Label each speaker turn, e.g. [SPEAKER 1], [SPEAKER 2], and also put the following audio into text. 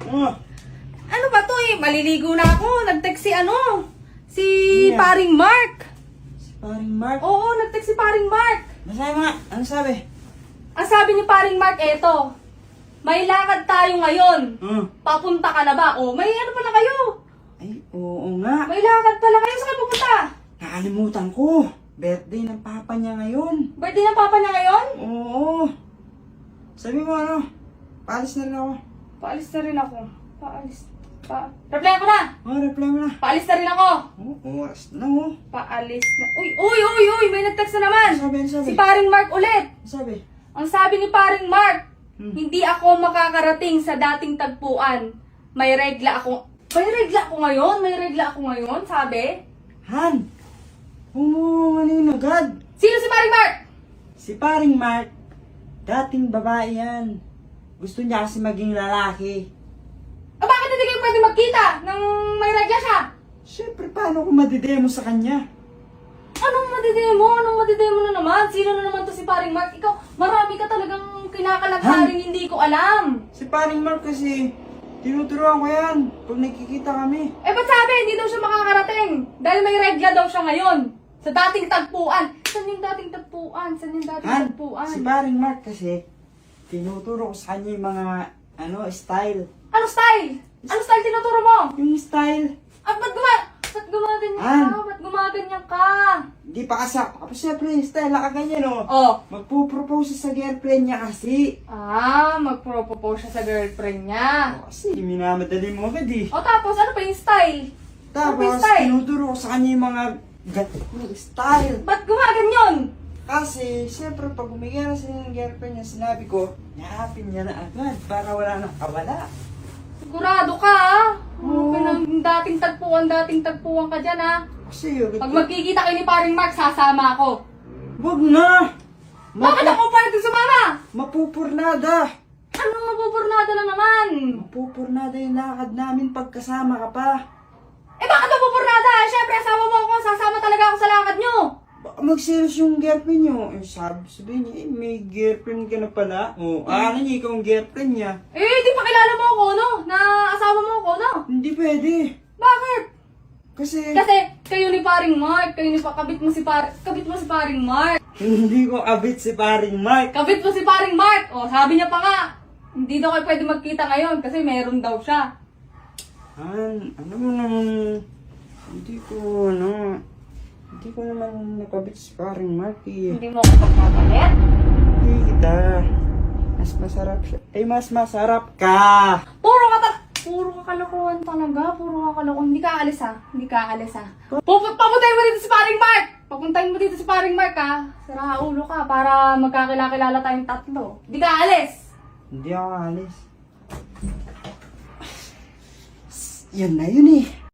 [SPEAKER 1] Oh,
[SPEAKER 2] Ano ba to eh? Maliligo na ako. Nag-text si
[SPEAKER 1] Yeah.
[SPEAKER 2] paring Mark.
[SPEAKER 1] si paring Mark.
[SPEAKER 2] Oo, nag-text si paring Mark.
[SPEAKER 1] Basahin mo nga. Ano sabi?
[SPEAKER 2] Ang sabi ni paring Mark, eto. May lakad tayo ngayon. Papunta ka na ba? O, may ano pala kayo?
[SPEAKER 1] Ay, oo nga.
[SPEAKER 2] May lakad pala kayo. Saan kayo pupunta?
[SPEAKER 1] Nakalimutan ko. Birthday ng papa niya ngayon.
[SPEAKER 2] Birthday ng papa niya ngayon?
[SPEAKER 1] Oo. Sabi mo ano? Paalis na rin ako.
[SPEAKER 2] Paalis na rin ako. Reply ko na.
[SPEAKER 1] Oh, reply mo na.
[SPEAKER 2] Paalis na rin ako.
[SPEAKER 1] Oras na oh.
[SPEAKER 2] Paalis na. Uy, may nag-text na naman.
[SPEAKER 1] Ano sabi?
[SPEAKER 2] Si paring Mark ulit.
[SPEAKER 1] Ano sabi?
[SPEAKER 2] Ang sabi ni paring Mark, hindi ako makakarating sa dating tagpuan. May regla ako ngayon, sabi.
[SPEAKER 1] Han! Ano agad?
[SPEAKER 2] Sino si paring Mark?
[SPEAKER 1] Si paring Mark, dating babae yan. Gusto niya kasi maging lalaki.
[SPEAKER 2] Bakit hindi kayo pwede magkita nang may regla siya?
[SPEAKER 1] Siyempre, paano ko madidemo sa kanya?
[SPEAKER 2] Anong madidemo na naman? Sino na naman to si paring Mark? Ikaw, marami ka talagang kinakalagsaring hindi ko alam.
[SPEAKER 1] Si paring Mark kasi, tinuturuan ko yan pag nagkikita kami.
[SPEAKER 2] Ba't sabi, hindi daw siya makakarating? Dahil may regla daw siya ngayon. Sa dating tagpuan. Saan yung dating tagpuan?
[SPEAKER 1] Han, si paring Mark kasi, tinuturo ko sa kanya yung mga, style.
[SPEAKER 2] Ano style? Ano style tinuturo mo?
[SPEAKER 1] Yung style,
[SPEAKER 2] Ba't gumaganyan ka?
[SPEAKER 1] di pa kasi, tapos siyempre yung style, nakaganyan oh.
[SPEAKER 2] Oh.
[SPEAKER 1] Magpupropose sa girlfriend niya kasi.
[SPEAKER 2] Magpropose siya sa girlfriend niya.
[SPEAKER 1] Kasi minamadali mo agad eh.
[SPEAKER 2] Tapos ano pa yung style? Ano pa yung
[SPEAKER 1] Tapos,
[SPEAKER 2] style?
[SPEAKER 1] tinuturo ko sa kanya yung mga ganong style.
[SPEAKER 2] Ba't gumaganyan?
[SPEAKER 1] Kasi, siyempre, pag umigay na sila ng girlfriend niya, sinabi ko, yakapin niya na agad para wala nang kawala.
[SPEAKER 2] Sigurado ka ah.
[SPEAKER 1] Oo.
[SPEAKER 2] Dating tagpuan ka dyan ah.
[SPEAKER 1] Kasi, yun,
[SPEAKER 2] Pag magkikita kayo ni paring Mark, sasama ako.
[SPEAKER 1] wag na!
[SPEAKER 2] Bakit ako pwede sumama?
[SPEAKER 1] Mapupurnada!
[SPEAKER 2] Anong mapupurnada na naman?
[SPEAKER 1] Mapupurnada yung lakad namin pagkasama ka pa.
[SPEAKER 2] Bakit mapupurnada? Siyempre, asawa mo ako. Sasama talaga ako sa lakad nyo.
[SPEAKER 1] Baka mag-serious yung girlfriend niyo. Sabihin niya, may girlfriend ka na pala. Ano niya, ikaw ang girlfriend niya.
[SPEAKER 2] Di pa kilala mo ako, no? Na asawa mo ako, no?
[SPEAKER 1] Hindi pwede.
[SPEAKER 2] Bakit?
[SPEAKER 1] Kasi,
[SPEAKER 2] Kayo ni paring Mark, kabit mo si paring Mark.
[SPEAKER 1] hindi ko abit si paring Mark.
[SPEAKER 2] Kabit mo si paring Mark. Sabi niya pa nga, hindi daw kayo pwede magkita ngayon kasi meron daw siya.
[SPEAKER 1] Ano mo naman, hindi ko naman nakabit si paring Mark eh.
[SPEAKER 2] Hindi mo ako pagpapalit?
[SPEAKER 1] Hindi kita. Mas masarap siya. Mas masarap ka.
[SPEAKER 2] Puro kakalokohan talaga. Hindi ka aalis ha. Papuntahin mo dito si paring Mark. Ha. Sira ulo ka para magkakilala tayong tatlo. Hindi ka aalis.
[SPEAKER 1] Hindi ako alis. Yan na yun eh.